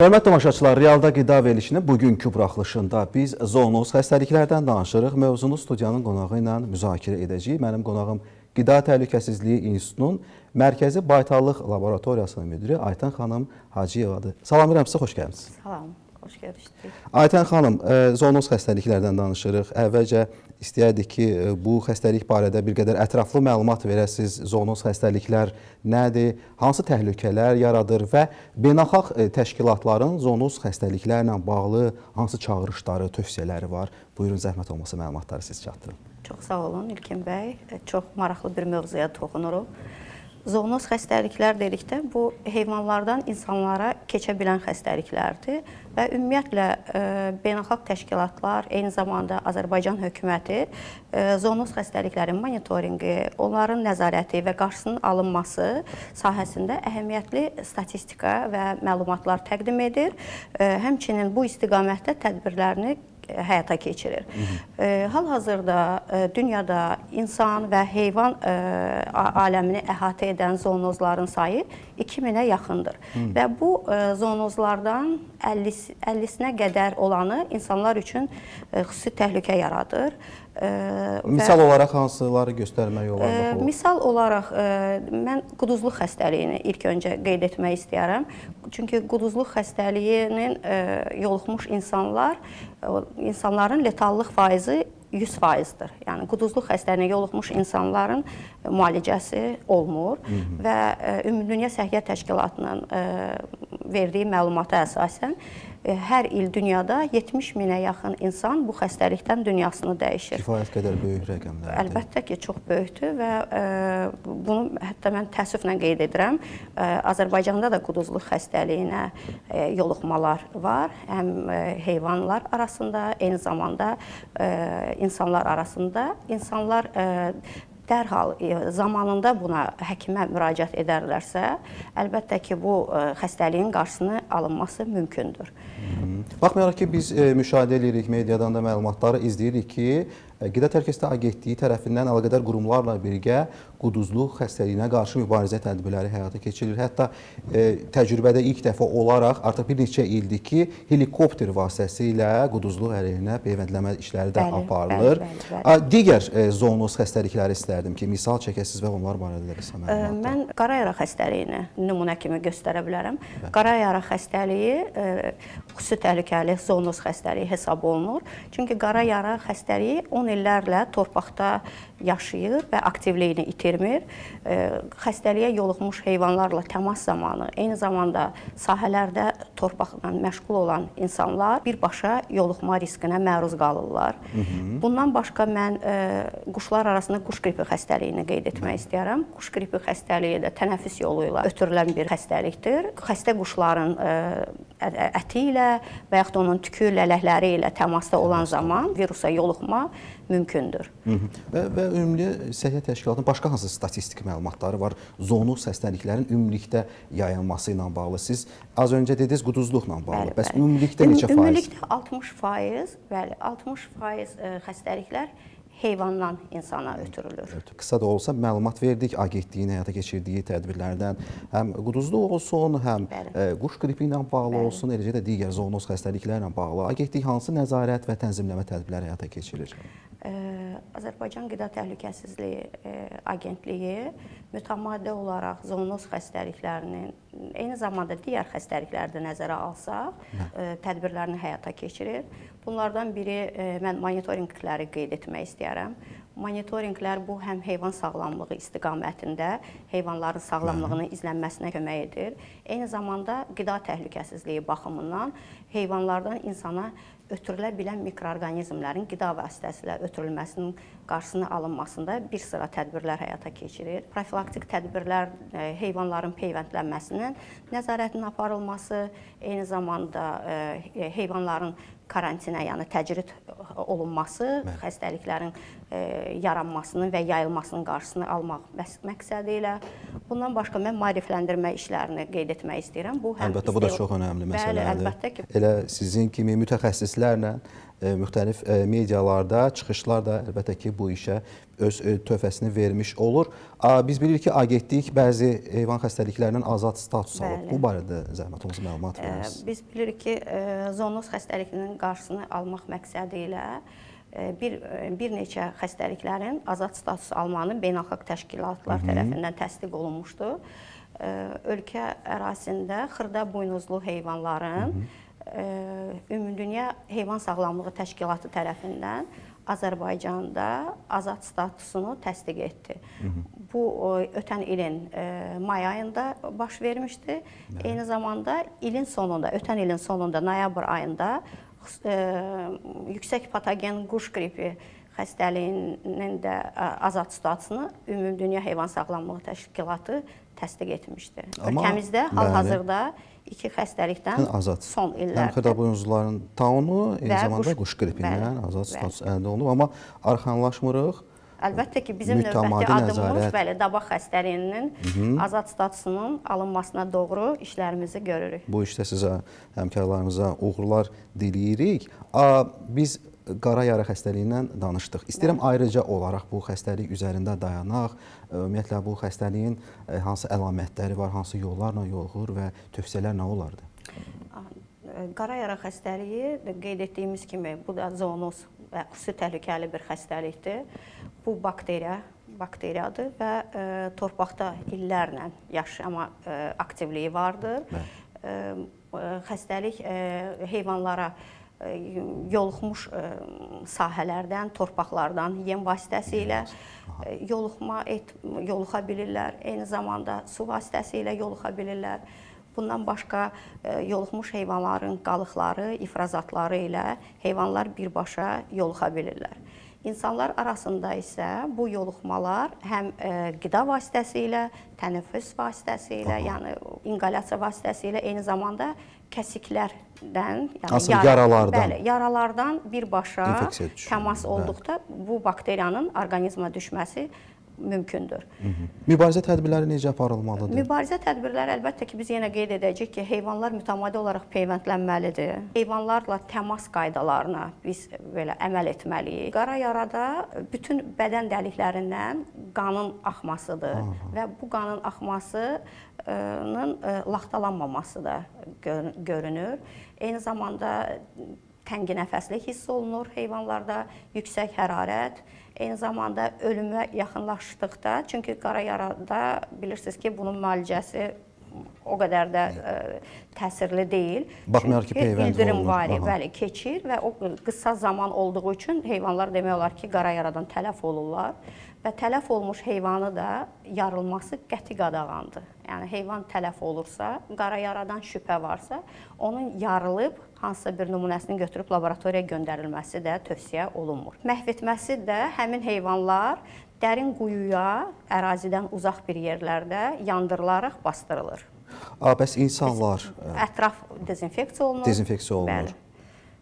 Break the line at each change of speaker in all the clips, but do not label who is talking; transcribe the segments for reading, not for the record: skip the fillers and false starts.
Hörmətli tamaşaçılar, Realda qida verilişinin bugünkü buraxılışında biz zoonoz xəstəliklərdən danışırıq. Mövzunu studiyanın qonağı ilə müzakirə edəcəyik. Mənim qonağım Qida Təhlükəsizliyi İnstitutunun Mərkəzi Baytarlıq Laboratoriyasının müdiri Aytən xanım Hacıyevadır. Salam edirəm sizə, xoş gəlmisiniz.
Salam, xoş görüşdük.
Aytən xanım, zoonoz xəstəliklərdən danışırıq. Əvvəlcə istəyərdik ki, bu xəstəlik barədə bir qədər ətraflı məlumat verəsiniz. Zoonoz xəstəliklər nədir, hansı təhlükələr yaradır və beynəlxalq təşkilatların zoonoz xəstəliklərlə bağlı hansı çağırışları, tövsiyələri var? Buyurun, zəhmət olmasa məlumatları siz çatdırın.
Çox sağ olun İlkin bəy. Çox maraqlı bir mövzuya toxunuruq. Zoonoz xəstəliklər dedikdə bu heyvanlardan insanlara keçə bilən xəstəliklərdir və ümumiyyətlə beynəlxalq təşkilatlar, eyni zamanda Azərbaycan hökuməti zoonoz xəstəliklərin monitorinqi, onların nəzarəti və qarşısının alınması sahəsində əhəmiyyətli statistika və məlumatlar təqdim edir. Həmçinin bu istiqamətdə tədbirlərini həyata keçirir. Hal-hazırda dünyada insan və heyvan aləmini əhatə edən zoonozların sayı 2000-ə yaxındır. Və bu zoonozlardan 50-sinə qədər olanı insanlar üçün xüsusi təhlükə yaradır.
Misal olaraq hansıları göstərmək olar?
Misal olaraq mən quduzluq xəstəliyini ilk öncə qeyd etmək istəyərəm. Çünki quduzluq xəstəliyinin yoluxmuş insanların letallıq faizi 100%-dir. Yəni quduzluq xəstəliyinə yoluxmuş insanların müalicəsi olmur və Ümumdünya Səhiyyə Təşkilatının verdiyi məlumata əsasən hər il dünyada 70 minə yaxın insan bu xəstəlikdən dünyasını dəyişir.
Kifayət qədər böyük rəqəmlərdir.
Əlbəttə ki, çox böyükdür və bunu hətta mən təəssüflə qeyd edirəm. Azərbaycanda da quduzluq xəstəliyinə yoluxmalar var. Həm heyvanlar arasında, eyni zamanda insanlar arasında. İnsanlar dərhal zamanında buna həkimə müraciət edərlərsə, əlbəttə ki, bu xəstəliyin qarşısının alınması mümkündür.
Baxmayaraq ki, biz müşahidə edirik, mediadan da məlumatları izləyirik ki, Qida Təhlükəsizliyi Agentliyi tərəfindən əlaqədar qurumlarla birgə quduzluq xəstəliyinə qarşı mübarizə tədbirləri həyata keçirilir. Hətta təcrübədə ilk dəfə olaraq artıq bir neçə ildir ki, helikopter vasitəsilə quduzluq əleyhinə peyvəndləmə işləri də aparılır. Digər zoonoz xəstəlikləri istərdim ki, misal çəkəsiniz və onlar barədə də qısa məlumat.
Mən qara yara xəstəliyini nümunə kimi göstərə bilərəm. Qara yara xəstəliyi xüsusi təhlükəli zoonoz xəstəliyi hesab olunur. Çünki qara yara xəstəliyi 10 illərlə torpaqda yaşayır və aktivliyini itirmir. Xəstəliyə yoluxmuş heyvanlarla təmas zamanı, eyni zamanda sahələrdə torpaqla məşğul olan insanlar birbaşa yoluxma riskinə məruz qalırlar. Bundan başqa mən quşlar arasında quş qripi xəstəliyini qeyd etmək istəyərəm. Quş qripi xəstəliyi də tənəffüs yolu ilə ötürülən bir xəstəlikdir. Xəstə quşların əti ilə və yaxud da onun tükü, lələkləri ilə təmasda olan zaman virusa yoluxma mümkündür.
Və Ümumdünya Səhiyyə Təşkilatının başqa hansı statistik məlumatları var zoonoz xəstəliklərin ümumilikdə yayılması ilə bağlı? Siz az öncə dediniz quduzluqla bağlı. Bəs ümumilikdə neçə faiz?
Ümumilikdə 60%, bəli, 60% xəstəliklər heyvandan insana ötürülür.
Qısa da olsa məlumat verdik agentliyin həyata keçirdiyi tədbirlərdən. Həm quduzluq olsun, həm quş qripi ilə bağlı olsun, eləcə də digər zoonoz xəstəliklərlə bağlı. Agentlik hansı nəzarət və tənzimləmə tədbirləri həyata keçirir?
Azərbaycan Qida Təhlükəsizliyi Agentliyi mütəmadi olaraq zoonoz xəstəliklərinin, eyni zamanda digər xəstəlikləri də nəzərə alsaq, tədbirlərini həyata keçirir. Bunlardan biri, mən monitorinqləri qeyd etmək istəyərəm. Monitorinqlər bu həm heyvan sağlamlığı istiqamətində heyvanların sağlamlığının izlənməsinə kömək edir. Eyni zamanda qida təhlükəsizliyi baxımından heyvanlardan insana ötürülə bilən mikroorqanizmlərin qida vasitəsilə ötürülməsinin qarşısının alınmasında bir sıra tədbirlər həyata keçirir. Profilaktik tədbirlər heyvanların peyvəndlənməsinin nəzarətinin aparılması, eyni zamanda heyvanların karantinə, yəni təcrid olunması, xəstəliklərin yaranmasının və yayılmasının qarşısını almaq məqsədi ilə. Bundan başqa mən maarifləndirmə işlərini qeyd etmək istəyirəm.
Əlbəttə, bu da çox önəmli məsələdir.
Əlbəttə ki.
Elə sizin kimi mütəxəssislərlə müxtəlif medialarda, çıxışlar da əlbəttə ki, bu işə öz töhfəsini vermiş olur. Biz bilirik ki, agentlik bəzi heyvan xəstəliklərindən azad status alıb. Bu barədə zəhmət olmasa məlumat verirsiniz.
Biz bilirik ki, zoonoz xəstəliklərinin qarşısını almaq məqsədi ilə bir neçə xəstəliklərin azad status almanın beynəlxalq təşkilatlar tərəfindən təsdiq olunmuşdur. Ölkə ərazisində xırda buynuzlu heyvanların Ümumdünya Heyvan Sağlamlığı Təşkilatı tərəfindən Azərbaycanda azad statusunu təsdiq etdi. Bu ötən ilin may ayında baş vermişdi. Eyni zamanda ötən ilin sonunda noyabr ayında yüksək patogen quş qripi xəstəliyinin də azad statusunu Ümumdünya Heyvan Sağlamlığı Təşkilatı təsdiq etmişdi. Ölkəmizdə hal-hazırda iki xəstəlikdən son illərdə
həm xırdabuynuzluların taunu, eyni zamanda quş qripindən azad status əldə olunub, amma arxanlaşmırıq.
Əlbəttə ki, bizim növbəti adımımız dabaq xəstəliyinin azad statusunun alınmasına doğru işlərimizi görürük.
Bu işdə sizə, həmkarlarımıza uğurlar diləyirik. Biz qara yara xəstəliyindən danışdıq. İstəyirəm ayrıca olaraq bu xəstəlik üzərində dayanaq. Ümumiyyətlə, bu xəstəliyin hansı əlamətləri var, hansı yollarla yoluxur və tövsiyələr nə olardı?
Qara yara xəstəliyi, qeyd etdiyimiz kimi, bu da zoonoz və xüsusi təhlükəli bir xəstəlikdir. Bu bakteriyadır və torpaqda illərlə yaşama aktivliyi vardır. Xəstəlik heyvanlara yoluxmuş sahələrdən, torpaqlardan yem vasitəsilə yoluxa bilirlər. Eyni zamanda su vasitəsilə yoluxa bilirlər. Bundan başqa yoluxmuş heyvanların qalıqları, ifrazatları ilə heyvanlar birbaşa yoluxa bilirlər. İnsanlar arasında isə bu yoluxmalar həm qida vasitəsilə, tənəffüs vasitəsilə, yəni inqalyasiya vasitəsilə, eyni zamanda kəsiklərdən, yəni yaralardan birbaşa təmas olduqda bu bakteriyanın orqanizmə düşməsi mümkündür.
Mübarizə tədbirləri necə aparılmalıdır?
Mübarizə tədbirləri əlbəttə ki, biz yenə qeyd edəcəyik ki, heyvanlar mütəmadi olaraq peyvəndlənməlidir. Heyvanlarla təmas qaydalarına biz belə əməl etməliyik. Qara yarada bütün bədən dəliklərindən qanın axmasıdır və bu qanın axmasının laxtalanmaması da görünür. Eyni zamanda təngi nəfəslik hiss olunur heyvanlarda, yüksək hərarət. Eyni zamanda ölümə yaxınlaşdıqda, çünki qara yarada bilirsiniz ki, bunun müalicəsi o qədər də təsirli deyil.
Baxmayaraq ki, peyvənd olunur.
Bəli, keçir və o qısa zaman olduğu üçün heyvanlar demək olar ki, qara yaradan tələf olurlar və tələf olmuş heyvanı da yarılması qəti qadağandır. Yəni heyvan tələf olursa, qara yaradan şübhə varsa, onun yarılıb hansısa bir nümunəsini götürüb laboratoriyaya göndərilməsi də tövsiyə olunmur. Məhv etməsi də həmin heyvanlar dərin quyuya, ərazidən uzaq bir yerlərdə yandırılaraq bastırılır.
Bəs insanlar?
Ətraf dezinfeksiya olunur.
Dezinfeksiya olunur.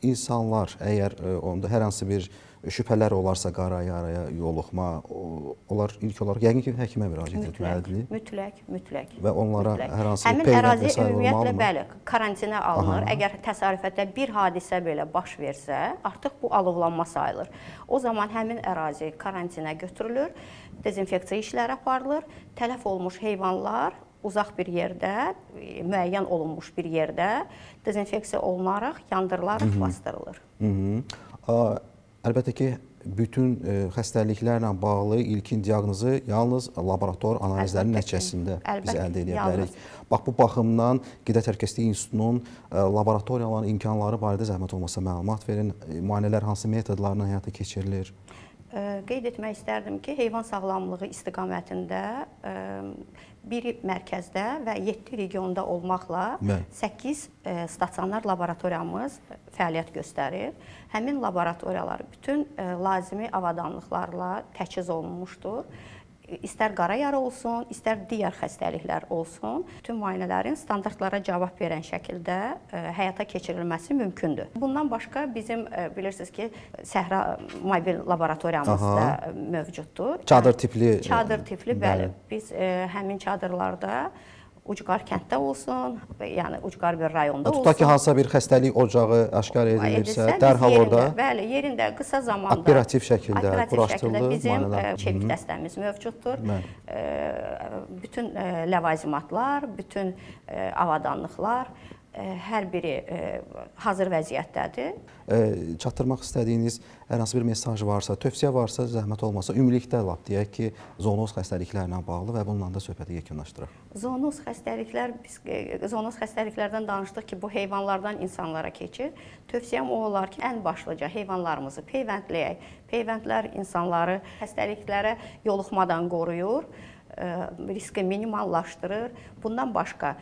İnsanlar, əgər onda hər hansı bir şübhələr olarsa qara yaraya yoluxma, onlar ilk olaraq yəqin ki, həkimə müraciət etməlidir.
Mütləq.
Və onlara hər hansı bir
həmin ərazi ümumiyyətlə bəli, karantinə alınır. Əgər təsadüfətdə bir hadisə belə baş versə, artıq bu alovlanma sayılır. O zaman həmin ərazi karantinə götürülür, dezinfeksiya işləri aparılır, tələf olmuş heyvanlar uzaq bir yerdə, müəyyən olunmuş bir yerdə dezinfeksiya olunaraq, yandırılaraq bastırılır.
Əlbəttə ki, bütün xəstəliklərlə bağlı ilkin diaqnozu yalnız laborator analizlərinin nəticəsində biz əldə edə bilərik. Bax, bu baxımdan Qida Təhlükəsizliyi İnstitutunun laboratoriyaların imkanları barədə zəhmət olmasa məlumat verin. Müayinələr hansı metodlarla həyata keçirilir?
Qeyd etmək istərdim ki, heyvan sağlamlığı istiqamətində biri mərkəzdə və 7 regionda olmaqla 8 stasionar laboratoriyamız fəaliyyət göstərir. Həmin laboratoriyalar bütün lazımi avadanlıqlarla təchiz olunmuşdur. İstər qara yara olsun, istər digər xəstəliklər olsun, bütün müayinələrin standartlara cavab verən şəkildə həyata keçirilməsi mümkündür. Bundan başqa bizim bilirsiniz ki, Səhra mobil laboratoriyamız da mövcuddur.
Çadır tipli.
Çadır tipli, bəli. Biz həmin çadırlarda ucqar kənddə olsun, yəni ucqar bir rayonda olsun.
Tutaq ki, hansısa bir xəstəlik ocağı aşkar edilirsə,
Edilsə,
dərhal
biz
orada
bəli, yerində qısa zamanda
operativ şəkildə quraşdırılır,
bizim
müayinələr.
çevik dəstəmiz mövcuddur. Bütün ləvazimatlar, bütün avadanlıqlar hər biri hazır vəziyyətdədir.
Çatdırmaq istədiyiniz hər hansı bir mesaj varsa, tövsiyə varsa, zəhmət olmasa, ümumilikdə lap deyək ki, zoonoz xəstəliklərlə bağlı və bununla da söhbəti yekunlaşdıraq.
Zoonoz xəstəliklər, biz zoonoz xəstəliklərdən danışdıq ki, bu heyvanlardan insanlara keçir. Tövsiyəm o olar ki, ən başlıca heyvanlarımızı peyvəndləyək. Peyvəndlər insanları xəstəliklərə yoluxmadan qoruyur, riski minimallaşdırır. Bundan başqa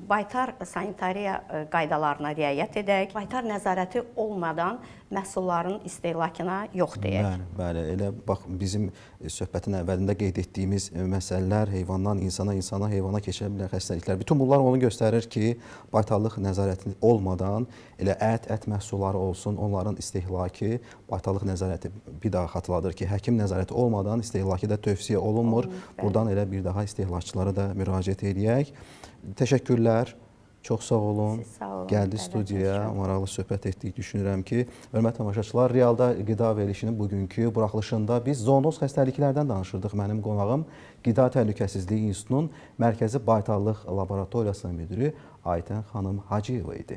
baytar sanitariya qaydalarına riayət edək. Baytar nəzarəti olmadan məhsulların istehlakına yox deyək.
Bəli, elə bax bizim söhbətin əvvəlində qeyd etdiyimiz məsələlər heyvandan insana, insana heyvana keçə bilən xəstəliklər. Bütün bunlar onu göstərir ki, baytarlıq nəzarəti olmadan elə ət məhsulları olsun, onların istehlakı, baytarlıq nəzarəti bir daha xatırladır ki, həkim nəzarəti olmadan istehlakı da tövsiyə olunmur. Buradan elə bir daha istehlakçılara da müraciət edək. Təşəkkürlər. Çox sağ olun.
Sağ olun.
Gəldi studiyaya, maraqlı söhbət etdik. Düşünürəm ki, hörmətli tamaşaçılar, Realda qida verilişinin bugünkü buraxılışında biz zoonoz xəstəliklərdən danışırdıq. Mənim qonağım Qida Təhlükəsizliyi İnstitutunun Mərkəzi Baytarlıq Laboratoriyasının müdiri Aytən xanım Hacıyeva idi.